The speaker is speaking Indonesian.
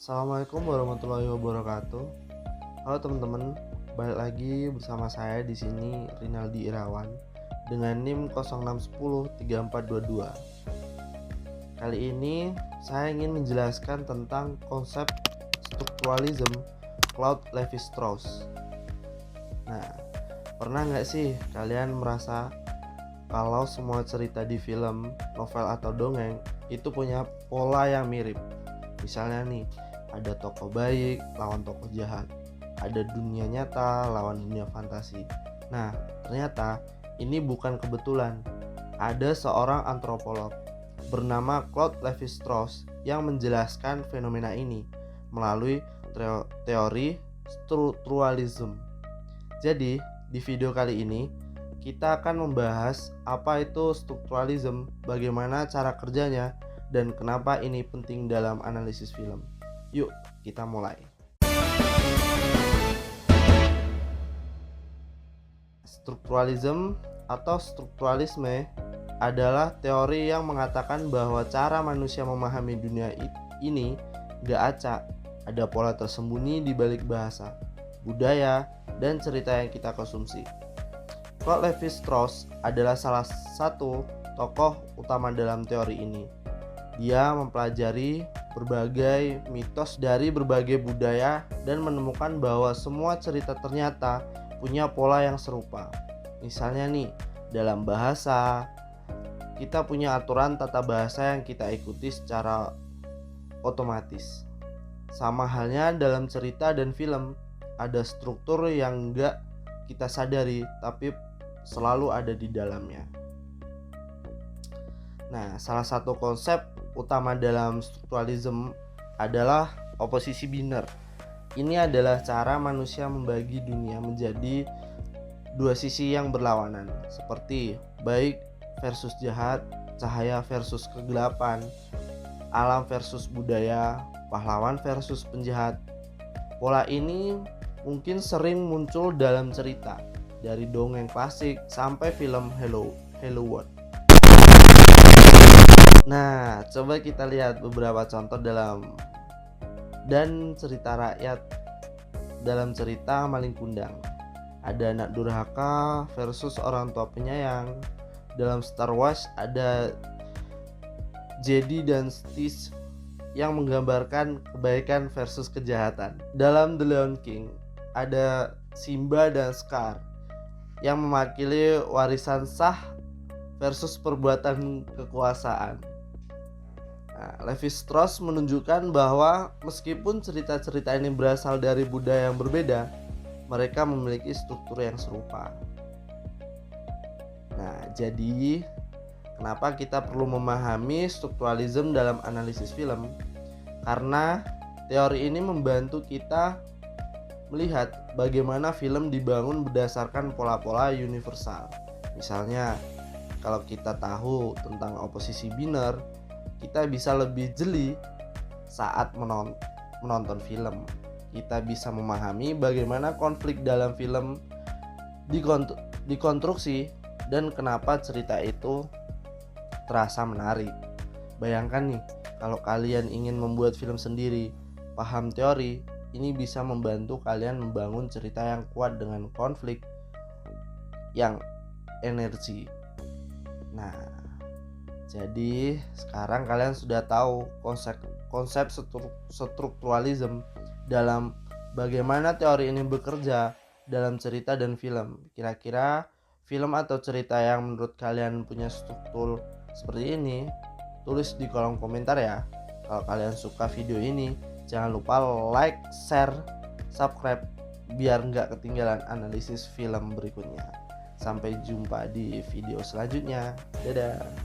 Assalamualaikum warahmatullahi wabarakatuh. Halo teman-teman, balik lagi bersama saya di sini Rinaldi Irawan dengan NIM 06103422. Kali ini saya ingin menjelaskan tentang konsep strukturalism Claude Lévi-Strauss. Nah, pernah nggak sih kalian merasa kalau semua cerita di film, novel atau dongeng itu punya pola yang mirip? Misalnya nih, ada tokoh baik lawan tokoh jahat, ada dunia nyata lawan dunia fantasi. Nah, ternyata ini bukan kebetulan. Ada seorang antropolog bernama Claude Lévi-Strauss yang menjelaskan fenomena ini melalui teori strukturalism. Jadi, di video kali ini kita akan membahas apa itu strukturalism, bagaimana cara kerjanya, dan kenapa ini penting dalam analisis film. Yuk, kita mulai. Strukturalism atau strukturalisme adalah teori yang mengatakan bahwa cara manusia memahami dunia ini gak acak. Ada pola tersembunyi di balik bahasa, budaya, dan cerita yang kita konsumsi. Claude Lévi-Strauss adalah salah satu tokoh utama dalam teori ini. Dia mempelajari berbagai mitos dari berbagai budaya dan menemukan bahwa semua cerita ternyata punya pola yang serupa. Misalnya nih, dalam bahasa, kita punya aturan tata bahasa yang kita ikuti secara otomatis. Sama halnya dalam cerita dan film, ada struktur yang enggak kita sadari tapi selalu ada di dalamnya. Nah, salah satu konsep utama dalam strukturalism adalah oposisi biner. Ini adalah cara manusia membagi dunia menjadi dua sisi yang berlawanan, seperti baik versus jahat, cahaya versus kegelapan, alam versus budaya, pahlawan versus penjahat. Pola ini mungkin sering muncul dalam cerita, dari dongeng klasik sampai film Hello World. Nah, coba kita lihat beberapa contoh dan cerita rakyat dalam cerita Maling Kundang. Ada anak durhaka versus orang tua penyayang. Dalam Star Wars ada Jedi dan Sith yang menggambarkan kebaikan versus kejahatan. Dalam The Lion King ada Simba dan Scar yang mewakili warisan sah versus perbuatan kekuasaan. Nah, Lévi-Strauss menunjukkan bahwa meskipun cerita-cerita ini berasal dari budaya yang berbeda, mereka memiliki struktur yang serupa. Nah, jadi kenapa kita perlu memahami strukturalism dalam analisis film? Karena teori ini membantu kita melihat bagaimana film dibangun berdasarkan pola-pola universal. Misalnya, kalau kita tahu tentang oposisi biner, kita bisa lebih jeli saat menonton film. Kita bisa memahami bagaimana konflik dalam film dikonstruksi dan kenapa cerita itu terasa menarik. Bayangkan nih, kalau kalian ingin membuat film sendiri, paham teori, ini bisa membantu kalian membangun cerita yang kuat dengan konflik yang energi. Nah, jadi sekarang kalian sudah tahu konsep strukturalism dalam bagaimana teori ini bekerja dalam cerita dan film. Kira-kira film atau cerita yang menurut kalian punya struktur seperti ini, tulis di kolom komentar ya. Kalau kalian suka video ini, jangan lupa like, share, subscribe biar nggak ketinggalan analisis film berikutnya. Sampai jumpa di video selanjutnya. Dadah.